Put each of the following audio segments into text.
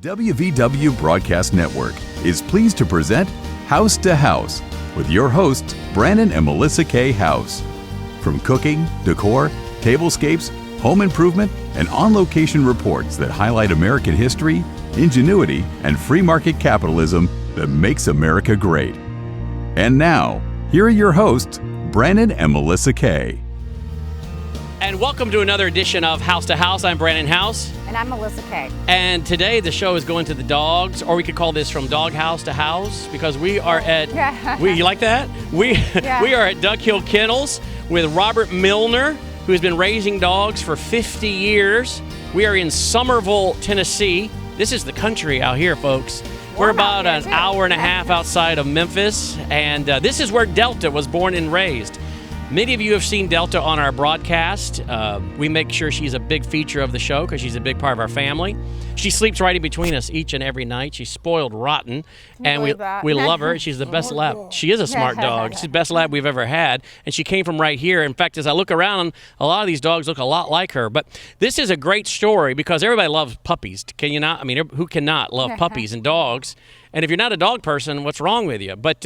WVW Broadcast Network is pleased to present House to House with your hosts, Brannon and Melissa K. Howse. From cooking, decor, tablescapes, home improvement, and on-location reports that highlight American history, ingenuity, and free market capitalism that makes America great. And now, here are your hosts, Brannon and Melissa K. And welcome to another edition of House to House. I'm Brannon Howse. And I'm Melissa K. And today the show is going to the dogs, or we could call this from dog house to house, because we are at, you like that? We are at Duckhill Kennels with Robert Milner, who has been raising dogs for 50 years. We are in Somerville, Tennessee. This is the country out here, folks. We're about an hour and a half outside of Memphis, and this is where Delta was born and raised. Many of you have seen Delta on our broadcast. We make sure she's a big feature of the show because she's a big part of our family. She sleeps right in between us each and every night. She's spoiled rotten, and we love her. She's the best lab. She is a smart dog. She's the best lab we've ever had, and she came from right here. In fact, as I look around, a lot of these dogs look a lot like her. But this is a great story because everybody loves puppies. Can you not? I mean, who cannot love puppies and dogs? And if you're not a dog person, what's wrong with you? But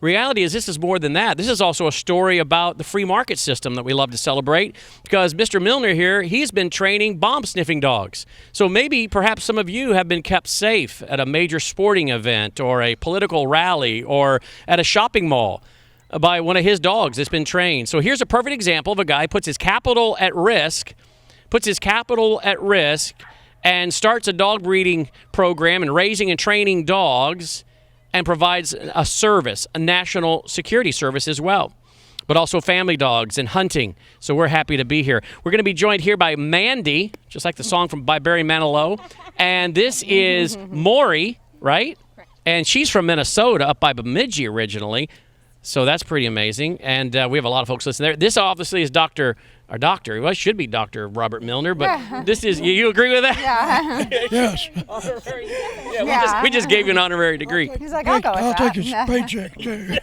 reality is this is more than that. This is also a story about the free market system that we love to celebrate because Mr. Milner here, he's been training bomb-sniffing dogs. So maybe perhaps some of you have been kept safe at a major sporting event or a political rally or at a shopping mall by one of his dogs that's been trained. So here's a perfect example of a guy who puts his capital at risk, and starts a dog breeding program and raising and training dogs and provides a service, a national security service as well, but also family dogs and hunting. So we're happy to be here. We're going to be joined here by Mandy, just like the song by Barry Manilow, and this is Maury, right? And she's from Minnesota, up by Bemidji originally. So that's pretty amazing, and we have a lot of folks listening there. This obviously is our doctor. Well, it should be Dr. Robert Milner, but this is, you agree with that? Yeah. Yes. We just gave you an honorary degree. He's like, I'll take his paycheck, too.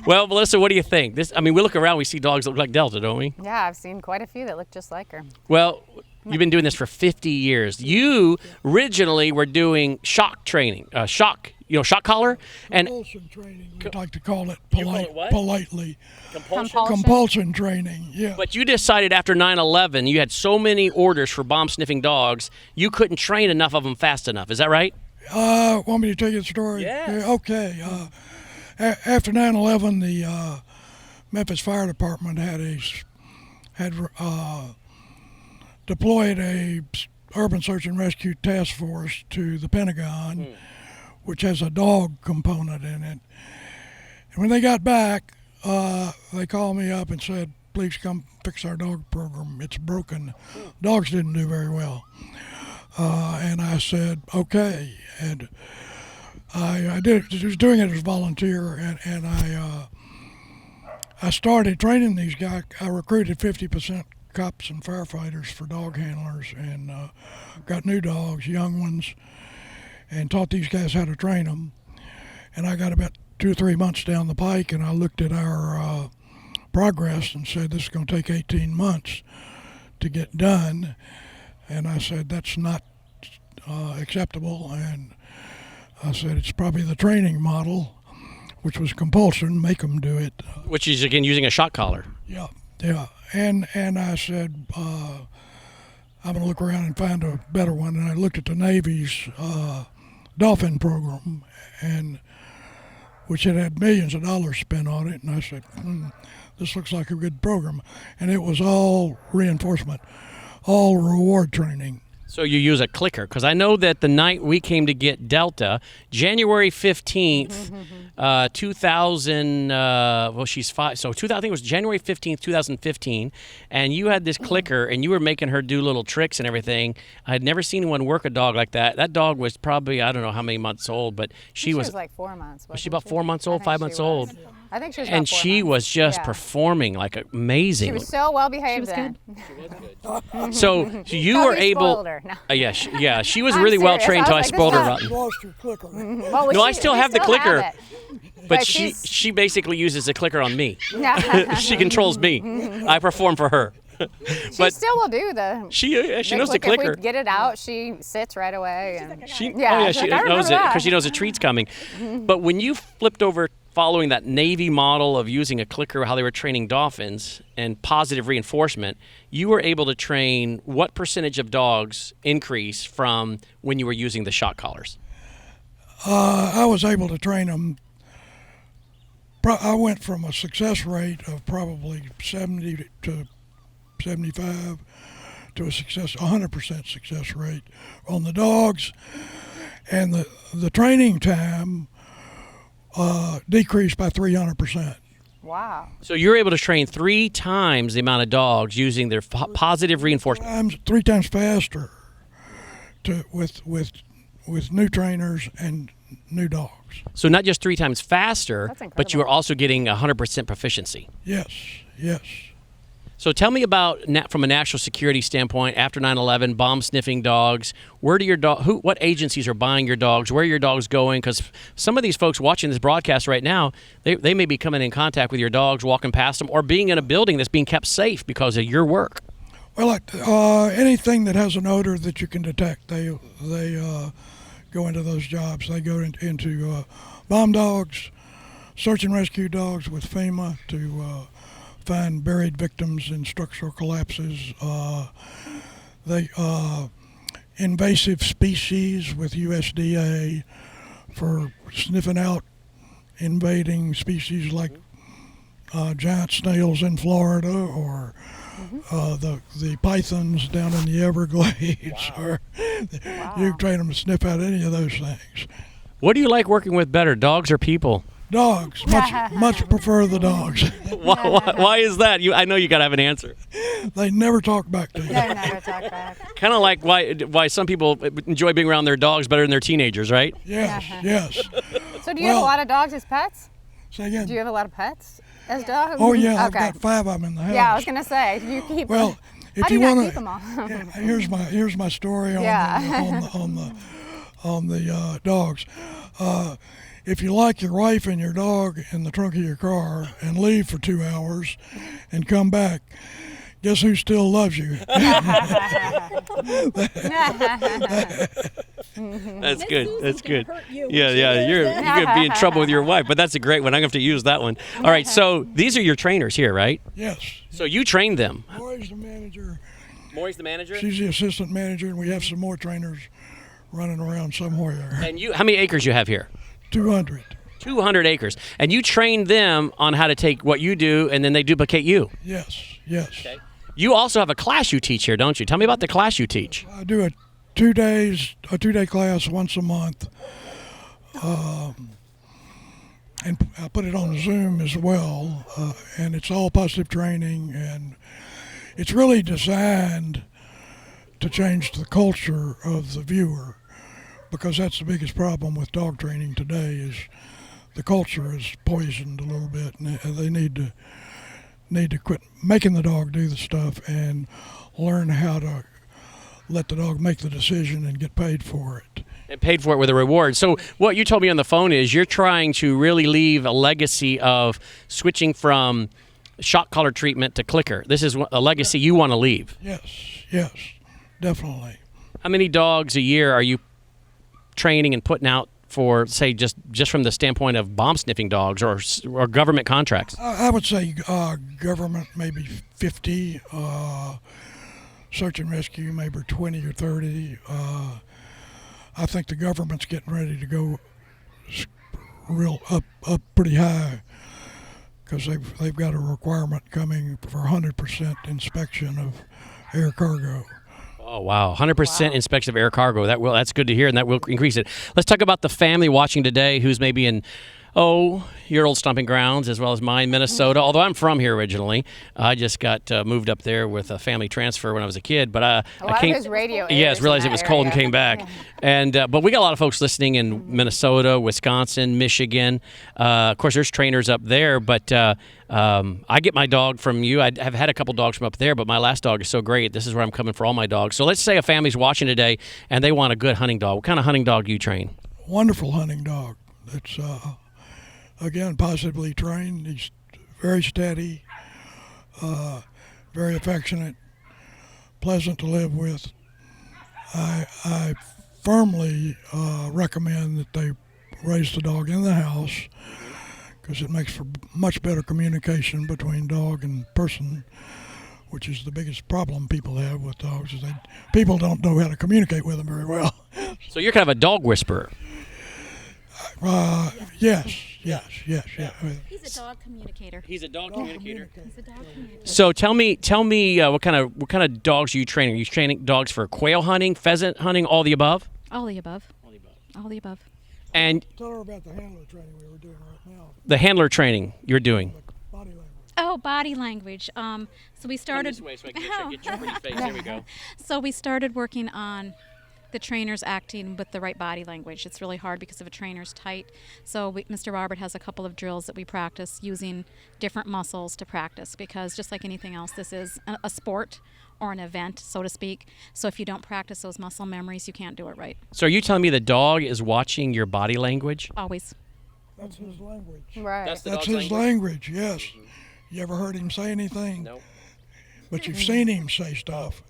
Well, Melissa, what do you think? We look around, we see dogs that look like Delta, don't we? Yeah, I've seen quite a few that look just like her. Well, you've been doing this for 50 years. You originally were doing shock training, shock collar? Compulsion training, we'd like to call it what? politely. Compulsion? Compulsion training, yeah. But you decided after 9/11, you had so many orders for bomb-sniffing dogs, you couldn't train enough of them fast enough. Is that right? Want me to tell you the story? Yes. Yeah, okay. After 9/11, the Memphis Fire Department had deployed a urban search and rescue task force to the Pentagon, which has a dog component in it. And when they got back, they called me up and said, please come fix our dog program. It's broken. Dogs didn't do very well. And I said, okay. And I was doing it as a volunteer, and I started training these guys. I recruited 50% cops and firefighters for dog handlers, and got new dogs, young ones, and taught these guys how to train them. And I got about 2 or 3 months down the pike, and I looked at our progress and said, this is going to take 18 months to get done. And I said, that's not acceptable. And I said, it's probably the training model, which was compulsion, make them do it. Which is, again, using a shock collar. Yeah. And I said, I'm going to look around and find a better one. And I looked at the Navy's Dolphin program, which had millions of dollars spent on it. And I said, this looks like a good program. And it was all reinforcement, all reward training. So you use a clicker, because I know that the night we came to get Delta, January 15th, 2000, she's 5, so I think it was January 15th, 2015, and you had this clicker, and you were making her do little tricks and everything. I had never seen anyone work a dog like that. That dog was probably, I don't know how many months old, but she was like 4 months. Was she about 4 months old, 5 months old? I think she was and she was just performing like amazing. She was so well behaved then. So you were able. Her. No. She was really well trained until I spoiled her rotten. Lost your clicker. No, I still have the clicker. But she basically uses the clicker on me. She controls me. I perform for her. She still will do the. She knows the clicker. If we get it out, she sits right away. And, She yeah, she like, knows it because she knows a treat's coming. But when you flipped over following that Navy model of using a clicker, how they were training dolphins and positive reinforcement, you were able to train what percentage of dogs increase from when you were using the shock collars? I was able to train them. I went from a success rate of probably 70 to 75 to a 100% success rate on the dogs, and the training time decreased by 300%. wow. So you're able to train 3 times the amount of dogs using their positive reinforcement. 3 times faster with new trainers and new dogs. So not just 3 times faster, That's incredible. but you are also getting 100% proficiency. Yes. So tell me about, from a national security standpoint, after 9/11, bomb sniffing dogs. Where do what agencies are buying your dogs? Where are your dogs going? Because some of these folks watching this broadcast right now, they may be coming in contact with your dogs, walking past them, or being in a building that's being kept safe because of your work. Well, anything that has an odor that you can detect, they go into those jobs. They go into bomb dogs, search and rescue dogs with FEMA to find buried victims in structural collapses. Invasive species with USDA for sniffing out invading species like giant snails in Florida, or the pythons down in the Everglades. Or you train them to sniff out any of those things. What do you like working with better, dogs or people? Dogs. Much prefer the dogs. Why is that? I know you got to have an answer. They never talk back to you. They never talk back. Kind of like why some people enjoy being around their dogs better than their teenagers, right? Yes. So do you have a lot of dogs as pets? Say again. Do you have a lot of pets as dogs? Oh yeah, Okay. I've got 5 of them in the house. Yeah, I was gonna say, do you keep Well, them? if How do you you not want keep them all? here's my story on the dogs. If you lock your wife and your dog in the trunk of your car and leave for 2 hours and come back, guess who still loves you? That's good. That's good. Yeah. You're gonna be in trouble with your wife, but that's a great one. I'm gonna have to use that one. All right. So these are your trainers here, right? Yes. So you trained them. Maury's the manager. Maury's the manager. She's the assistant manager, and we have some more trainers running around somewhere. And how many acres you have here? 200. 200 acres. And you train them on how to take what you do, and then they duplicate you. Yes. Okay. You also have a class you teach here, don't you? Tell me about the class you teach. I do a 2-day class once a month, and I put it on Zoom as well, and it's all positive training, and it's really designed to change the culture of the viewer, because that's the biggest problem with dog training today is the culture is poisoned a little bit, and they need to quit making the dog do the stuff and learn how to let the dog make the decision and get paid for it. And paid for it with a reward. So what you told me on the phone is you're trying to really leave a legacy of switching from shock collar treatment to clicker. This is a legacy you want to leave. Yes, definitely. How many dogs a year are you training and putting out for, say, just from the standpoint of bomb sniffing dogs or government contracts? I would say government maybe 50, search and rescue maybe 20 or 30. I think the government's getting ready to go real up pretty high, because they've got a requirement coming for 100% inspection of air cargo. Oh, wow. 100% inspection of air cargo. That's good to hear, and that will increase it. Let's talk about the family watching today who's maybe in, your old stomping grounds as well as mine, Minnesota. Although I'm from here originally. I just got moved up there with a family transfer when I was a kid. But I came. His radio Yes, realized it was cold and came back. And but we got a lot of folks listening in Minnesota, Wisconsin, Michigan. Of course, there's trainers up there, but I get my dog from you. I have had a couple dogs from up there, but my last dog is so great. This is where I'm coming for all my dogs. So let's say a family's watching today and they want a good hunting dog. What kind of hunting dog do you train? Wonderful hunting dog. It's again positively trained. He's very steady, very affectionate, pleasant to live with. I firmly recommend that they raise the dog in the house because it makes for much better communication between dog and person, which is the biggest problem people have with dogs, is that people don't know how to communicate with them very well. So you're kind of a dog whisperer. Yes. He's a dog communicator. He's a dog communicator. He's a dog communicator. So tell me, what kind of dogs are you training? Are you training dogs for quail hunting, pheasant hunting, all the above? All the above. All the above. And Tell her about the handler training we were doing right now. the handler training you're doing. Body language. Oh, body language. So we started. This way so I can get your pretty face. There we go. So we started working on the trainers acting with the right body language. It's really hard because if a trainer's tight. So Mr. Robert has a couple of drills that we practice using different muscles to practice, because just like anything else, this is a sport or an event, so to speak. So if you don't practice those muscle memories, you can't do it right. So are you telling me the dog is watching your body language? Always. That's his language. Right. That's his language, yes. You ever heard him say anything? No. But you've seen him say stuff.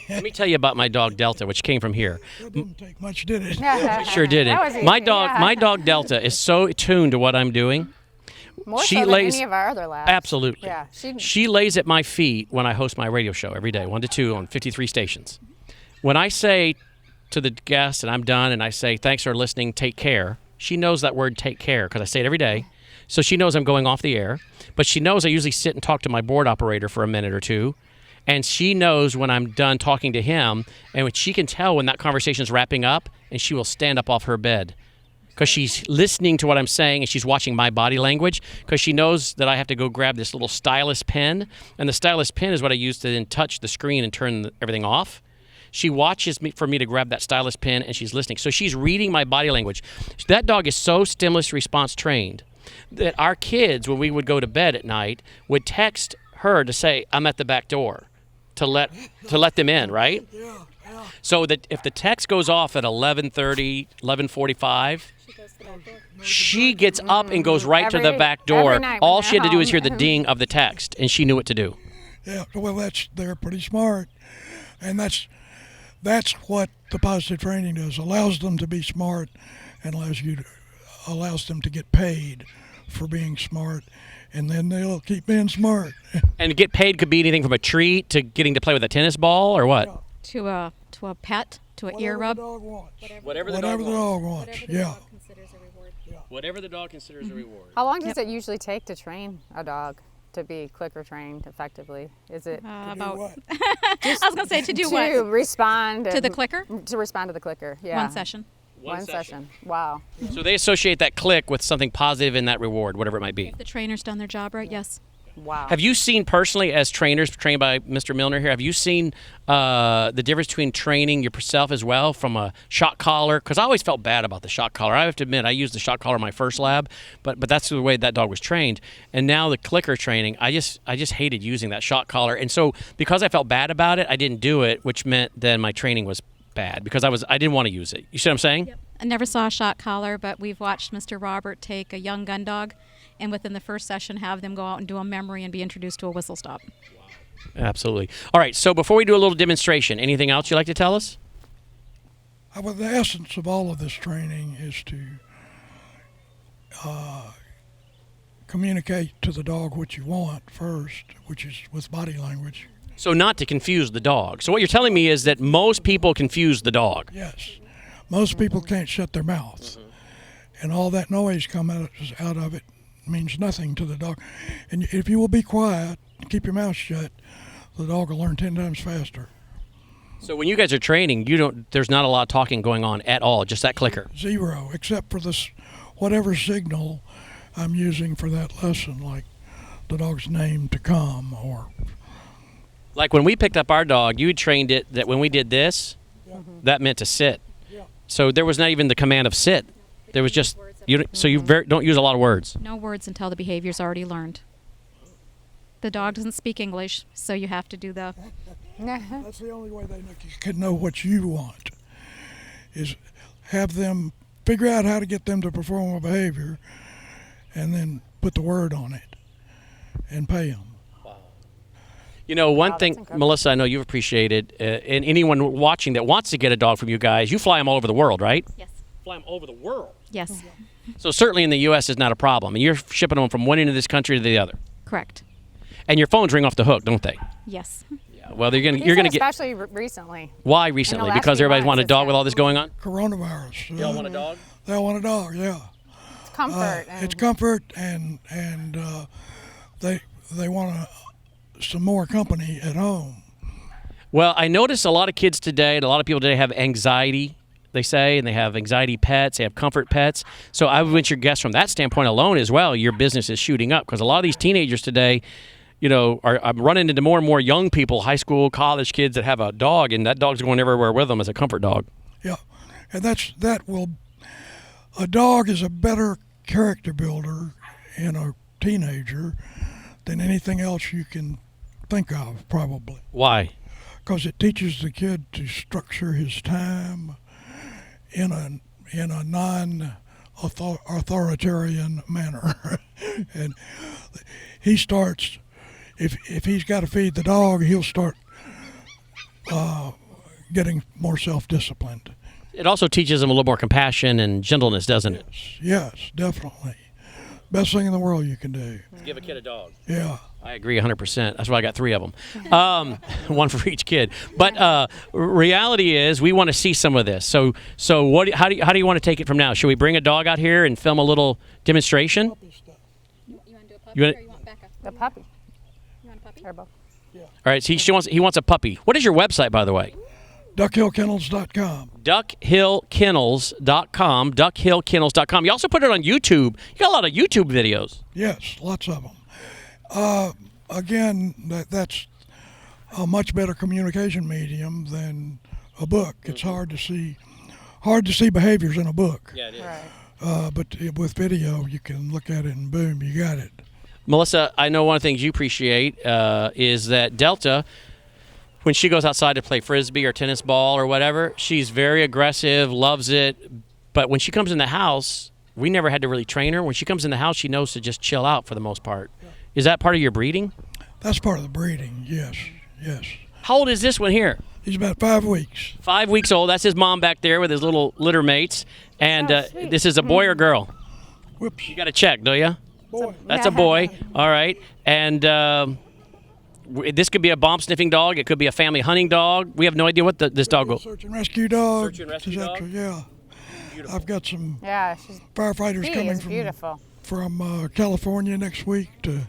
Let me tell you about my dog Delta, which came from here. That didn't take much, did it? It sure didn't. That was easy, My dog, yeah. my dog Delta is so attuned to what I'm doing. More she so than lays- any of our other labs. Absolutely. Yeah. She lays at my feet when I host my radio show every day, 1 to 2 on 53 stations. When I say to the guest and I'm done and I say, thanks for listening, take care, she knows that word take care because I say it every day. So she knows I'm going off the air. But she knows I usually sit and talk to my board operator for a minute or two. And she knows when I'm done talking to him, and she can tell when that conversation's wrapping up, and she will stand up off her bed because she's listening to what I'm saying and she's watching my body language, because she knows that I have to go grab this little stylus pen, and the stylus pen is what I use to then touch the screen and turn everything off. She watches for me to grab that stylus pen, and she's listening. So she's reading my body language. That dog is so stimulus response trained that our kids, when we would go to bed at night, would text her to say, I'm at the back door, to let them in, right? Yeah. So that if the text goes off at 11:30, 11:45, she gets up and goes right to the back door. Every night when All they're she had to do is hear home. the ding of the text, and she knew what to do. Yeah, well, they're pretty smart, and that's what the positive training does. Allows them to be smart, and allows them to get paid for being smart, and then they'll keep being smart. And get paid could be anything from a treat to getting to play with a tennis ball or what? To a pet, to an ear Whatever rub. the dog wants. Whatever Whatever the dog wants. Yeah. Considers a reward. Whatever the dog considers a reward. How long does it usually take to train a dog to be clicker trained effectively? Is it About. What? I was gonna say to do to what? respond To the clicker? To respond to the clicker. Yeah. One session. One session. Wow. So they associate that click with something positive in that reward, whatever it might be. If the trainer's done their job right, yes. Wow. Have you seen personally, as trainers trained by Mr. Milner here, have you seen the difference between training yourself as well from a shock collar? Because I always felt bad about the shock collar. I have to admit, I used the shock collar in my first lab, but that's the way that dog was trained. And now the clicker training, I just hated using that shock collar. And so because I felt bad about it, I didn't do it, which meant then my training was bad because I didn't want to use it. You see what I'm saying? Yep. I never saw a shot collar, but we've watched Mr. Robert take a young gun dog and within the first session have them go out and do a memory and be introduced to a whistle stop. Absolutely. All right, so before we do a little demonstration, anything else you'd like to tell us? Well, the essence of all of this training is to communicate to the dog what you want first, which is with body language. So not to confuse the dog. So what you're telling me is that most people confuse the dog. Yes. Most people can't shut their mouths. And all that noise comes out of it means nothing to the dog. And if you will be quiet, keep your mouth shut, the dog will learn 10 times faster. So when you guys are training, there's not a lot of talking going on at all, just that clicker. Zero, except for this whatever signal I'm using for that lesson, like the dog's name to come, or Like when we picked up our dog, you trained it that when we did this, that meant to sit. Yeah. So there was not even the command of sit. There was just don't use a lot of words. No words until the behavior's already learned. The dog doesn't speak English, so you have to do the... that's the only way they can know what you want, is have them figure out how to get them to perform a behavior and then put the word on it and pay them. You know, one Wow, that's thing, incredible. Melissa, I know you've appreciated, and anyone watching that wants to get a dog from you guys, you fly them all over the world, right? Yes. Fly them all over the world. Yes. So certainly in the U.S. is not a problem, and you're shipping them from one end of this country to the other. Correct. And your phones ring off the hook, don't they? Yes. Yeah. Well, you're He gonna said get. especially recently. Why recently? last Because few everybody's months, wanting a it's dog with been- all this going on. Coronavirus. Y'all want a dog? They want a dog, yeah. It's comfort. It's comfort, and they want some more company at home. Well, I notice a lot of kids today, and a lot of people today have anxiety. They say, and they have anxiety pets, they have comfort pets. So I would venture guess from that standpoint alone as well, your business is shooting up because a lot of these teenagers today, you know, I'm running into more and more young people, high school, college kids that have a dog, and that dog's going everywhere with them as a comfort dog. Yeah, and a dog is a better character builder in a teenager than anything else you can think of, probably. Why? Because it teaches the kid to structure his time in a non-authoritarian manner. And he starts, if he's got to feed the dog, he'll start getting more self-disciplined. It also teaches them a little more compassion and gentleness, doesn't it? Yes, definitely. Best thing in the world you can do. Give a kid a dog. Yeah. I agree 100%. That's why I got 3 of them, one for each kid. But reality is, we want to see some of this. So what? How do you want to take it from now? Should we bring a dog out here and film a little demonstration? You want to do a puppy You want- or you want Becca? The puppy. You want a puppy? Or both. All right. So he wants a puppy. What is your website, by the way? DuckhillKennels.com. DuckHillKennels.com. DuckHillKennels.com. You also put it on YouTube. You got a lot of YouTube videos. Yes, lots of them. Again, that's a much better communication medium than a book. It's hard to see behaviors in a book. Yeah, it is. Right. But with video, you can look at it and boom, you got it. Melissa, I know one of the things you appreciate is that Delta, when she goes outside to play Frisbee or tennis ball or whatever, she's very aggressive, loves it. But when she comes in the house, we never had to really train her. When she comes in the house, she knows to just chill out for the most part. Is that part of your breeding? That's part of the breeding, yes. How old is this one here? He's about 5 weeks. 5 weeks old. That's his mom back there with his little litter mates. And Oh, sweet. this is a boy or girl? Whoops. You got to check, do you? Boy. That's a boy. All right. And this could be a bomb-sniffing dog. It could be a family hunting dog. We have no idea what this dog will. Search and rescue dog. Search and rescue dog? Yeah. I've got some Yeah, she's firefighters she coming is beautiful. from California next week to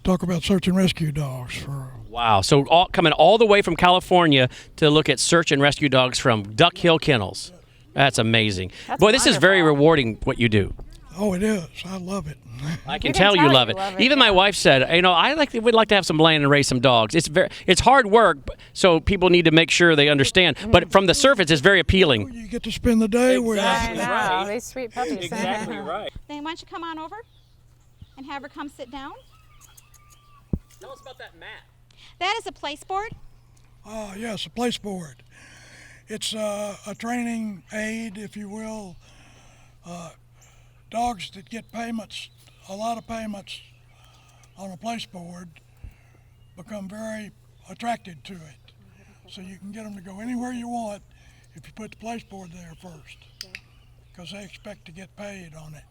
talk about search and rescue dogs. Wow. So coming all the way from California to look at search and rescue dogs from Duckhill Kennels. That's amazing. That's Boy, this is very wonderful. rewarding what you do. Oh, it is. I love it. I can You can tell you tell love you it. love it, Even my yeah. wife said, you know, would like to have some land and raise some dogs. It's hard work, so people need to make sure they understand. But from the surface, it's very appealing. You get to spend the day with. I know, right. these sweet puppies. right. Then why don't you come on over and have her come sit down? Tell us about that mat. That is a place board. Oh, yes, a place board. It's a training aid, if you will. Dogs that get payments, a lot of payments on a place board, become very attracted to it. So you can get them to go anywhere you want if you put the place board there first, because they expect to get paid on it.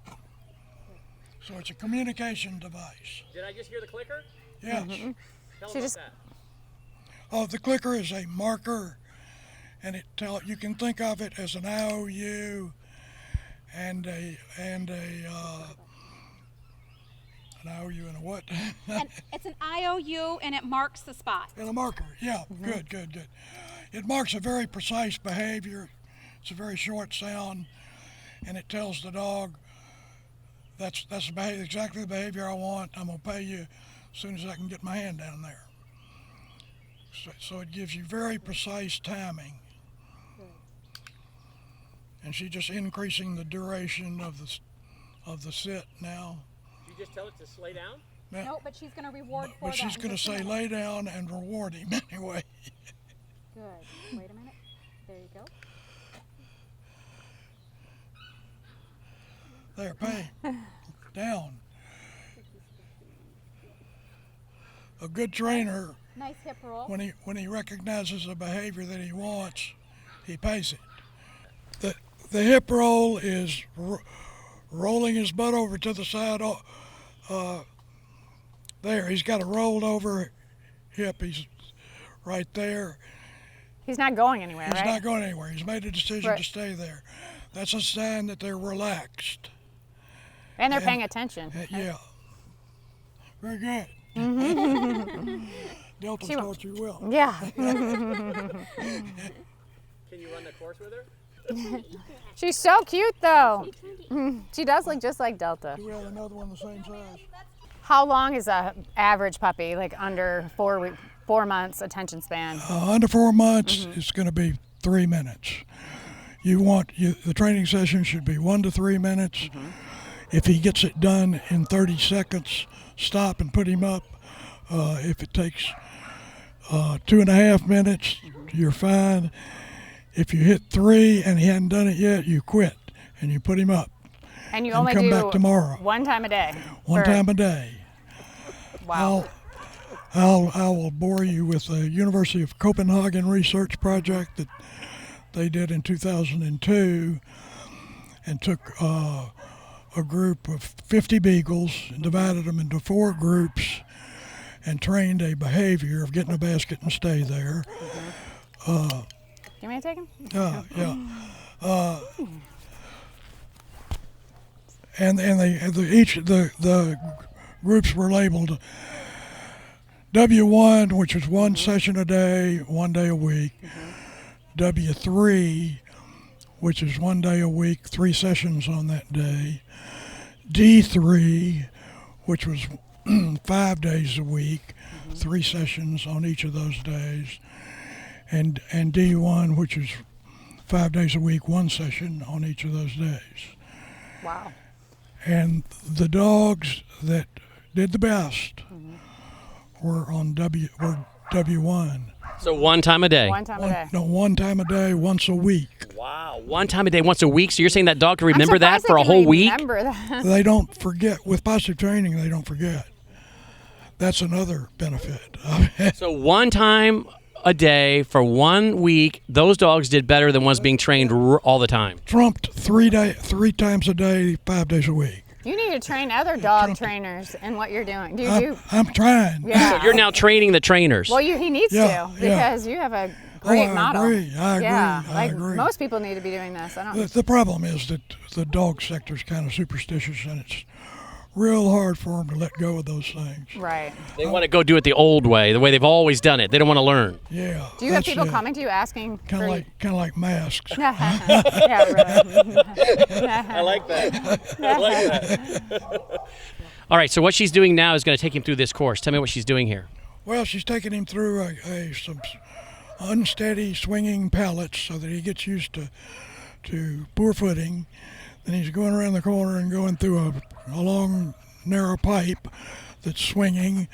So it's a communication device. Did I just hear the clicker? Yes. Tell She us just- about that. Oh, the clicker is a marker, and you can think of it as an IOU and an IOU and a what? And it's an IOU and it marks the spot. And a marker. Yeah, good. It marks a very precise behavior. It's a very short sound, and it tells the dog that's the behavior, exactly the behavior I want. I'm gonna pay you as soon as I can get my hand down there. So it gives you very precise timing. And she's just increasing the duration of the sit now. Did you just tell it to lay down? No, but she's going to reward for But she's that. going to say lay down and reward him anyway. Good. Wait a minute. There you go. There, pay. Down. a good trainer, Nice hip roll. when he recognizes a behavior that he wants, he pays it. The hip roll is rolling his butt over to the side. There, he's got a rolled over hip. He's right there. He's not going anywhere, He's right? not going anywhere. He's made a decision Right. to stay there. That's a sign that they're relaxed. And they're paying attention. Yeah. Very good. Delta She taught you well. Yeah. Can you run the course with her? She's so cute, though. She does look just like Delta. Do we have another one the same size? How long is a average puppy? Like under 4 months attention span? Under 4 months, it's going to be 3 minutes. The training session should be 1 to 3 minutes. If he gets it done in 30 seconds, stop and put him up. If it takes 2.5 minutes, you're fine. If you hit 3 and he hadn't done it yet, you quit and you put him up. And you And only come do back tomorrow. 1 time a day? One time a day. Wow. I will bore you with the University of Copenhagen research project that they did in 2002 and took a group of 50 beagles and divided them into 4 groups and trained a behavior of getting a basket and stay there. You want me to take him? Yeah. And the groups were labeled W1, which was 1 session a day, 1 day a week. W3, which is 1 day a week, 3 sessions on that day. D3, which was 5 days a week, 3 sessions on each of those days. And D1, which is 5 days a week, 1 session on each of those days. Wow. And the dogs that did the best were on W1. So 1 time a day. 1 time a day. No, 1 time a day, once a week. Wow, 1 time a day, once a week. So you're saying that dog can I'm remember that surprised for they a can whole week? remember that. They don't forget. With positive training, they don't forget. That's another benefit. So 1 time a day for 1 week, those dogs did better than ones being trained all the time. Trumped 3 times a day, 5 days a week. You need to train other dog trainers in what you're doing. Do you do? I'm trying. Yeah. So you're now training the trainers. Well, he needs Yeah, to because you have a great I model. agree. I agree. Yeah, I like agree. most people need to be doing this. I don't. The problem is that the dog sector is kind of superstitious, and it's real hard for them to let go of those things. Right. They want to go do it the old way, the way they've always done it. They don't want to learn. Yeah. Do you have that's people it. coming to you asking? Kind of like masks. Yeah, really. I like that. All right, so what she's doing now is going to take him through this course. Tell me what she's doing here. Well, she's taking him through some unsteady swinging pallets so that he gets used to poor footing. Then he's going around the corner and going through a long, narrow pipe that's swinging.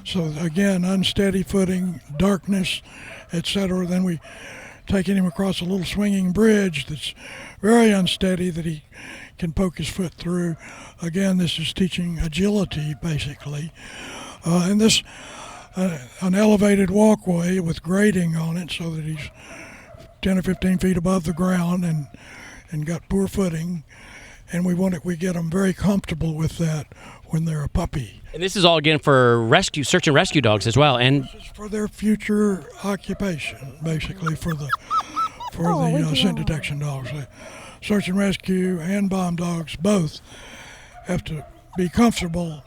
So again, unsteady footing, darkness, etc. Then we taking him across a little swinging bridge that's very unsteady that he can poke his foot through. Again, this is teaching agility, basically. And this, an elevated walkway with grading on it so that he's 10 or 15 feet above the ground and got poor footing. And we get them very comfortable with that when they're a puppy. And this is all, again, for search and rescue dogs as well. And This is for their future occupation, basically, for the scent detection dogs. Search and rescue and bomb dogs both have to be comfortable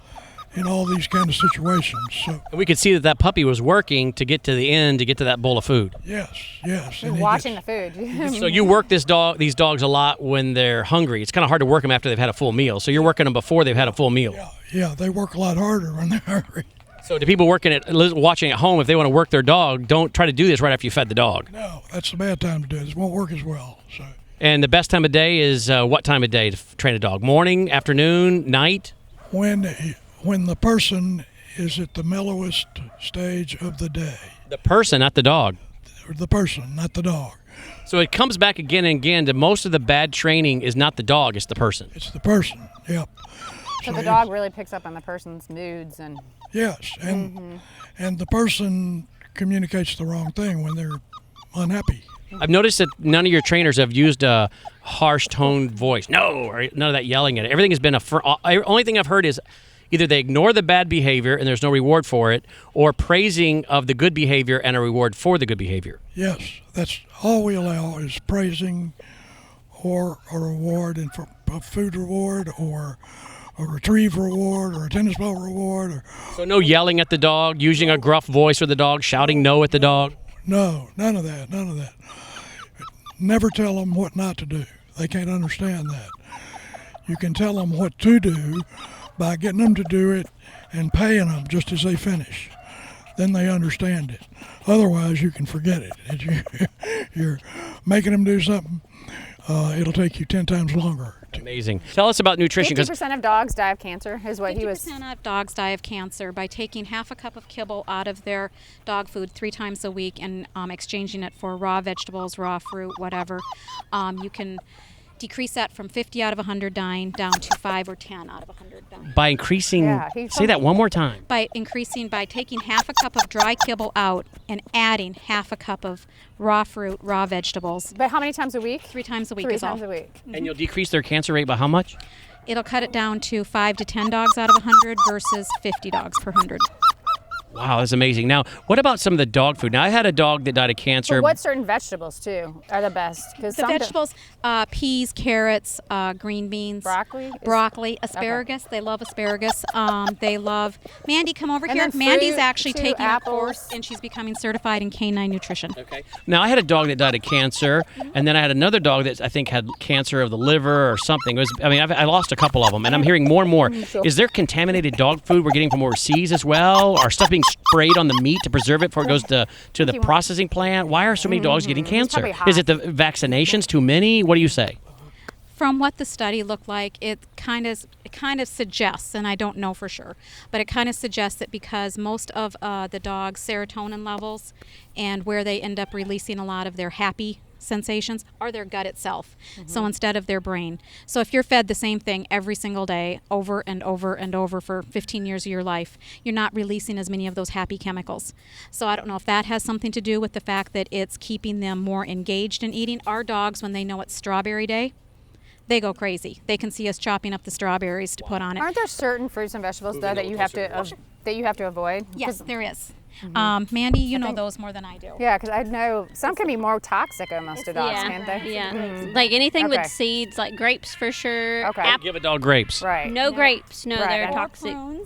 in all these kind of situations. So we could see that puppy was working to get to the end, to get to that bowl of food. yes. He's and he watching gets- the food. So you work these dogs a lot when they're hungry. It's kind of hard to work them after they've had a full meal. So you're working them before they've had a full meal. Yeah, they work a lot harder when they're hungry. So to people watching at home, if they want to work their dog, don't try to do this right after you fed the dog. No, that's a bad time to do it. It won't work as well. So And the best time of day is what time of day to train a dog? Morning, afternoon, night? when the person is at the mellowest stage of the day, The person, not the dog. the person, not the dog. So it comes back again and again to most of the bad training is not the dog, it's the person. It's the person. Yep. So the dog really picks up on the person's moods and. Yes, and the person communicates the wrong thing when they're unhappy. I've noticed that none of your trainers have used a harsh toned voice. No, or none of that yelling at it. Everything has been only thing I've heard is either they ignore the bad behavior and there's no reward for it, or praising of the good behavior and a reward for the good behavior. Yes, that's all we allow is praising or a reward, and for a food reward or a retrieve reward or a tennis ball reward. So no yelling at the dog, using a gruff voice for the dog, shouting no at the dog? No, none of that. Never tell them what not to do. They can't understand that. You can tell them what to do by getting them to do it and paying them just as they finish. Then they understand it. Otherwise, you can forget it. If you're making them do something, it'll take you 10 times longer. Amazing. Tell us about nutrition. 50% of dogs die of cancer is what he was. 50% of dogs die of cancer by taking half a cup of kibble out of their dog food 3 times a week and exchanging it for raw vegetables, raw fruit, whatever. You can decrease that from 50 out of 100 dying down to 5 or 10 out of 100 dying. By increasing, say that one more time. By taking half a cup of dry kibble out and adding half a cup of raw fruit, raw vegetables. But how many times a week? 3 times a week 3 is all. times a week. And you'll decrease their cancer rate by how much? It'll cut it down to 5 to 10 dogs out of 100 versus 50 dogs per 100. Wow, that's amazing. Now, what about some of the dog food? Now, I had a dog that died of cancer. But what certain vegetables, too, are the best? The vegetables, peas, carrots, green beans. Broccoli, asparagus. Okay. They love asparagus. They love... Mandy, come over here. Mandy's actually taking a course, and she's becoming certified in canine nutrition. Okay. Now, I had a dog that died of cancer, and then I had another dog that I think had cancer of the liver or something. I lost a couple of them, and I'm hearing more and more. Is there contaminated dog food we're getting from overseas as well? Or stuff being sprayed on the meat to preserve it before it goes to the processing plant? Why are so many dogs getting cancer? Is it the vaccinations, too many? What do you say? From what the study looked like, it kind of suggests, and I don't know for sure, but it kind of suggests that because most of the dog's serotonin levels and where they end up releasing a lot of their happy sensations are their gut itself, so instead of their brain. So if you're fed the same thing every single day over and over and over for 15 years of your life, you're not releasing as many of those happy chemicals. So I don't know if that has something to do with the fact that it's keeping them more engaged in eating. Our dogs, when they know it's strawberry day, they go crazy. They can see us chopping up the strawberries to put on it. Aren't there certain fruits and vegetables though that you have to avoid? Yes, there is. Mandy, you know those more than I do. Yeah, because I know some can be more toxic almost to dogs, can't they? Yeah, like anything with seeds, like grapes for sure. Okay. Give a dog grapes. Right. No grapes. No, they're toxic. No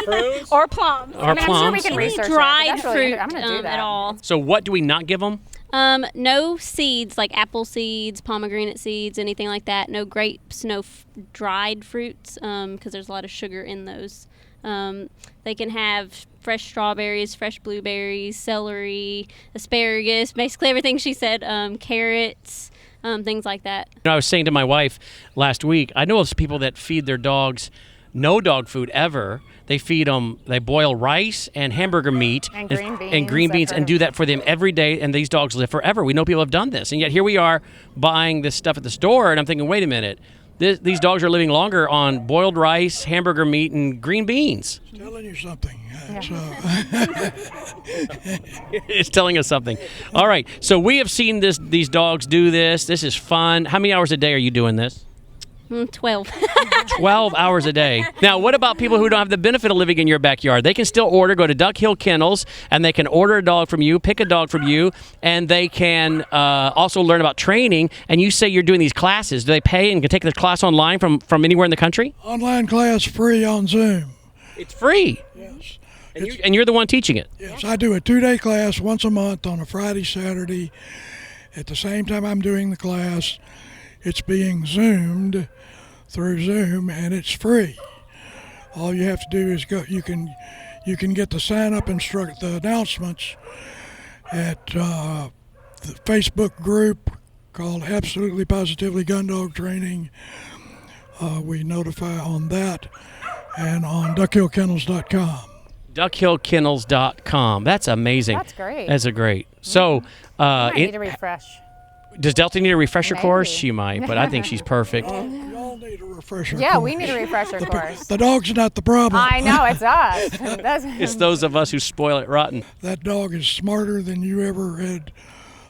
prunes? Or plums. Or plums. I'm sure we can research dried it, fruit I'm gonna do that. at all. So what do we not give them? No seeds like apple seeds, pomegranate seeds, anything like that. No grapes, no dried fruits, because there's a lot of sugar in those. They can have fresh strawberries, fresh blueberries, celery, asparagus, basically everything she said, carrots, things like that. I was saying to my wife last week, I know of people that feed their dogs no dog food ever. They feed them, they boil rice and hamburger meat and green beans and do that for them every day, and these dogs live forever. We know people have done this, and yet here we are buying this stuff at the store, and I'm thinking, wait a minute. These dogs are living longer on boiled rice, hamburger meat, and green beans. It's telling you something. It's telling us something. All right. So we have seen these dogs do this. This is fun. How many hours a day are you doing this? 12. 12 hours a day. Now, what about people who don't have the benefit of living in your backyard? They can still go to Duckhill Kennels, and they can order a dog from you, pick a dog from you, and they can also learn about training. And you say you're doing these classes. Do they pay and can take the class online from anywhere in the country? Online class free on Zoom. It's free? Yes. And you're the one teaching it? Yes, I do a 2-day class once a month on a Friday, Saturday. At the same time I'm doing the class, it's being Zoomed through Zoom, and it's free. All you have to do is go. You can get the sign-up the announcements at the Facebook group called Absolutely Positively Gun Dog Training. We notify on that, and on DuckhillKennels.com. DuckhillKennels.com. That's amazing. That's great. That's great. So, I need to refresh. Does Delta need a refresher Maybe. course? She might, but I think she's perfect. You all need a refresher refresher Yeah, course. we need a refresher course. The dog's not the problem. I know, it's us. It's those of us who spoil it rotten. That dog is smarter than you ever had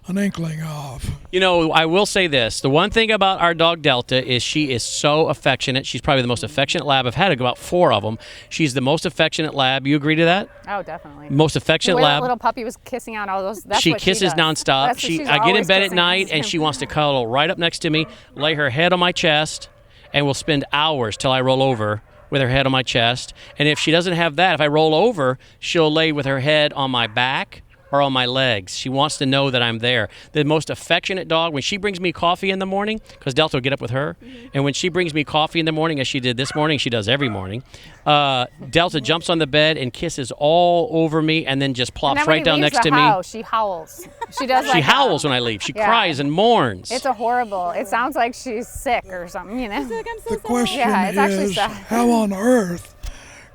an inkling of. You know, I will say this. The one thing about our dog Delta is she is so affectionate. She's probably the most affectionate lab. I've had about 4 of them. She's the most affectionate lab. You agree to that? Oh, definitely. Most affectionate The way lab. that little puppy was kissing out all those. That's She what kisses she does. nonstop. That's what she's I get in always bed at kissing. night and she wants to cuddle right up next to me, lay her head on my chest, and we'll spend hours till I roll over with her head on my chest. And if she doesn't have that, if I roll over, she'll lay with her head on my back or on my legs. She wants to know that I'm there. The most affectionate dog, when she brings me coffee in the morning, because Delta will get up with her, and when she brings me coffee in the morning, as she did this morning, she does every morning, Delta jumps on the bed and kisses all over me and then just plops right down next to me. She howls. She does. She howls when I leave. She cries and mourns. It's a horrible. It sounds like she's sick or something, you know. The question Yeah, it's actually is, sad. how on earth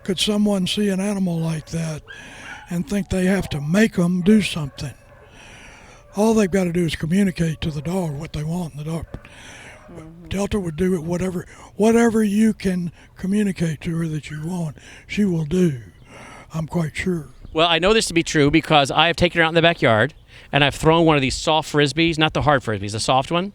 could someone see an animal like that and think they have to make them do something? All they've got to do is communicate to the dog what they want, and the dog. Delta would do it whatever you can communicate to her that you want, she will do. I'm quite sure. Well, I know this to be true because I have taken her out in the backyard and I've thrown one of these soft frisbees, not the hard frisbees, the soft one,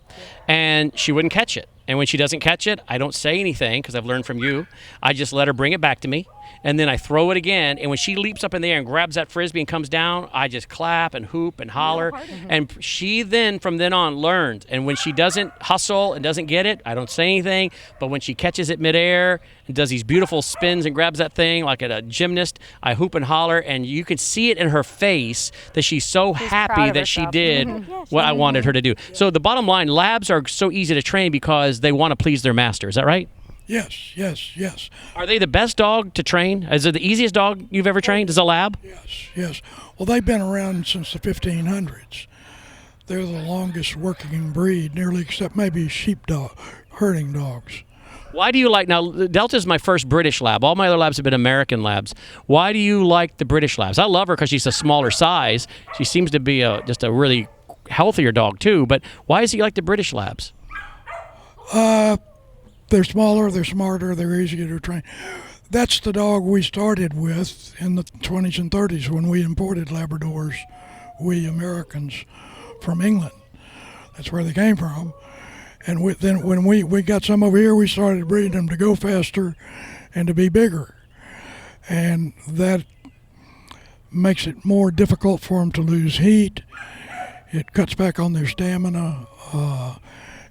and she wouldn't catch it. And when she doesn't catch it, I don't say anything because I've learned from you. I just let her bring it back to me, and then I throw it again. And when she leaps up in the air and grabs that frisbee and comes down, I just clap and hoop and holler. And she then, from then on, learns. And when she doesn't hustle and doesn't get it, I don't say anything. But when she catches it midair and does these beautiful spins and grabs that thing like a gymnast, I hoop and holler. And you can see it in her face that she's so happy that she did what I wanted her to do. So the bottom line, labs are so easy to train because they want to please their master. Is that right? Yes. Are they the best dog to train? Is it the easiest dog you've ever trained as a lab? Yes. Well, they've been around since the 1500s. They're the longest working breed, nearly except maybe sheepdog, herding dogs. Why do you like, now Delta's my first British lab. All my other labs have been American labs. Why do you like the British labs? I love her because she's a smaller size. She seems to be just a really healthier dog too, but why is he like the British labs? They're smaller, they're smarter, they're easier to train. That's the dog we started with in the 20s and 30s when we imported Labradors, we Americans, from England. That's where they came from. And then when we got some over here, we started breeding them to go faster and to be bigger. And that makes it more difficult for them to lose heat. It cuts back on their stamina.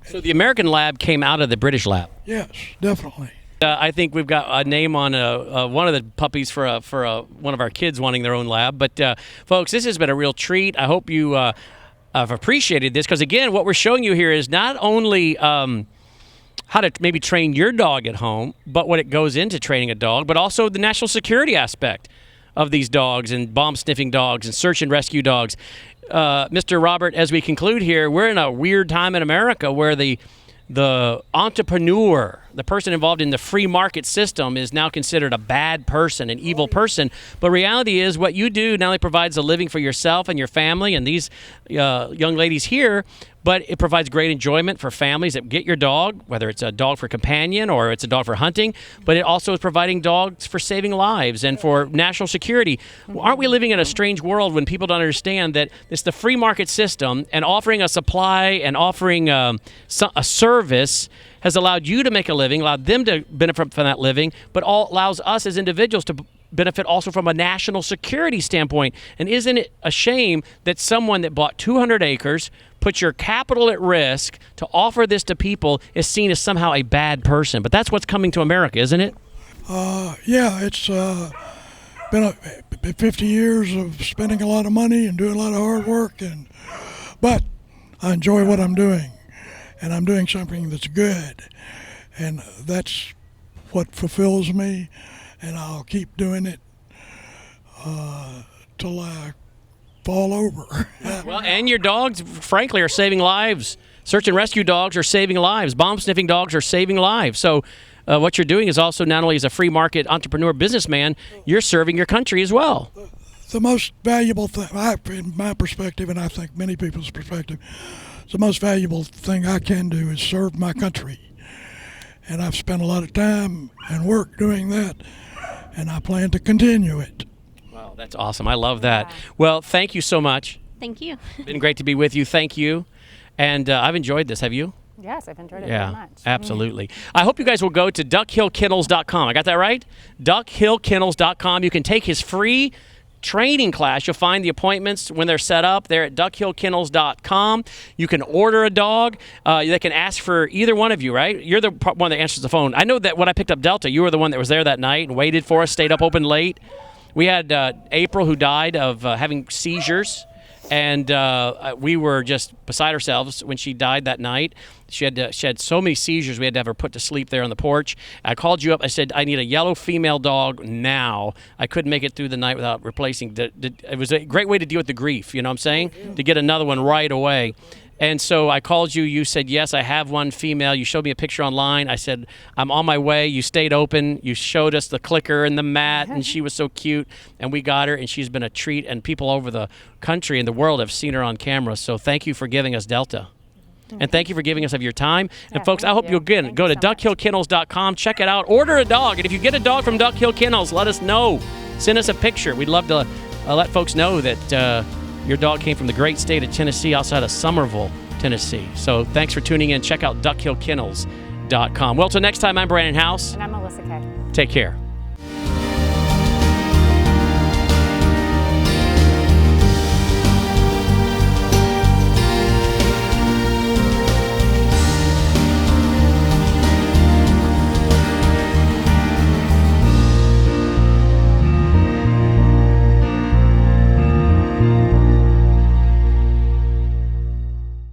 So the American lab came out of the British lab. Yes, definitely. I think we've got a name on one of the puppies for one of our kids wanting their own lab. But folks, this has been a real treat. I hope you have appreciated this because, again, what we're showing you here is not only how to maybe train your dog at home, but what it goes into training a dog, but also the national security aspect of these dogs and bomb-sniffing dogs and search and rescue dogs. Mr. Robert, as we conclude here, we're in a weird time in America where the entrepreneur, the person involved in the free market system, is now considered a bad person, an evil person. But reality is what you do not only provides a living for yourself and your family and these young ladies here, but it provides great enjoyment for families that get your dog, whether it's a dog for companion or it's a dog for hunting, but it also is providing dogs for saving lives and for national security. Aren't we living in a strange world when people don't understand that it's the free market system and offering a supply and offering a service has allowed you to make a living, allowed them to benefit from that living, but allows us as individuals to benefit also from a national security standpoint. And isn't it a shame that someone that bought 200 acres, put your capital at risk to offer this to people is seen as somehow a bad person? But that's what's coming to America, isn't it? Yeah, it's been 50 years of spending a lot of money and doing a lot of hard work, but I enjoy what I'm doing, and I'm doing something that's good, and that's what fulfills me, and I'll keep doing it till I fall over. Well, and your dogs, frankly, are saving lives. Search and rescue dogs are saving lives. Bomb-sniffing dogs are saving lives. So what you're doing is also not only as a free market entrepreneur businessman, you're serving your country as well. The most valuable thing, in my perspective, and I think many people's perspective, the most valuable thing I can do is serve my country. and I've spent a lot of time and work doing that, and I plan to continue it. Wow, that's awesome. I love that. Well, thank you so much. Thank you. Been great to be with you. Thank you. And I've enjoyed this. Have you? Yes, I've enjoyed it very much. Absolutely. I hope you guys will go to duckhillkennels.com. I got that right? Duckhillkennels.com. You can take his free training class. You'll find the appointments when they're set up there at duckhillkennels.com. You can order a dog. They can ask for either one of you, right? You're the one that answers the phone. I know that when I picked up Delta, you were the one that was there that night and waited for us, stayed up open late. We had April, who died of having seizures. And we were just beside ourselves when she died that night. She had so many seizures, we had to have her put to sleep there on the porch. I called you up. I said, I need a yellow female dog now. I couldn't make it through the night without replacing. It was a great way to deal with the grief, you know what I'm saying? To get another one right away. And so I called you. You said, yes, I have one female. You showed me a picture online. I said, I'm on my way. You stayed open. You showed us the clicker and the mat, and she was so cute. And we got her, and she's been a treat. And people over the country and the world have seen her on camera. So thank you for giving us Delta. And thank you for giving us of your time. And folks, I hope you'll go to duckhillkennels.com. Check it out. Order a dog. And if you get a dog from Duckhill Kennels, let us know. Send us a picture. We'd love to let folks know that your dog came from the great state of Tennessee, outside of Somerville, Tennessee. So thanks for tuning in. Check out duckhillkennels.com. Well, till next time, I'm Brannon Howse. And I'm Melissa Kay. Take care.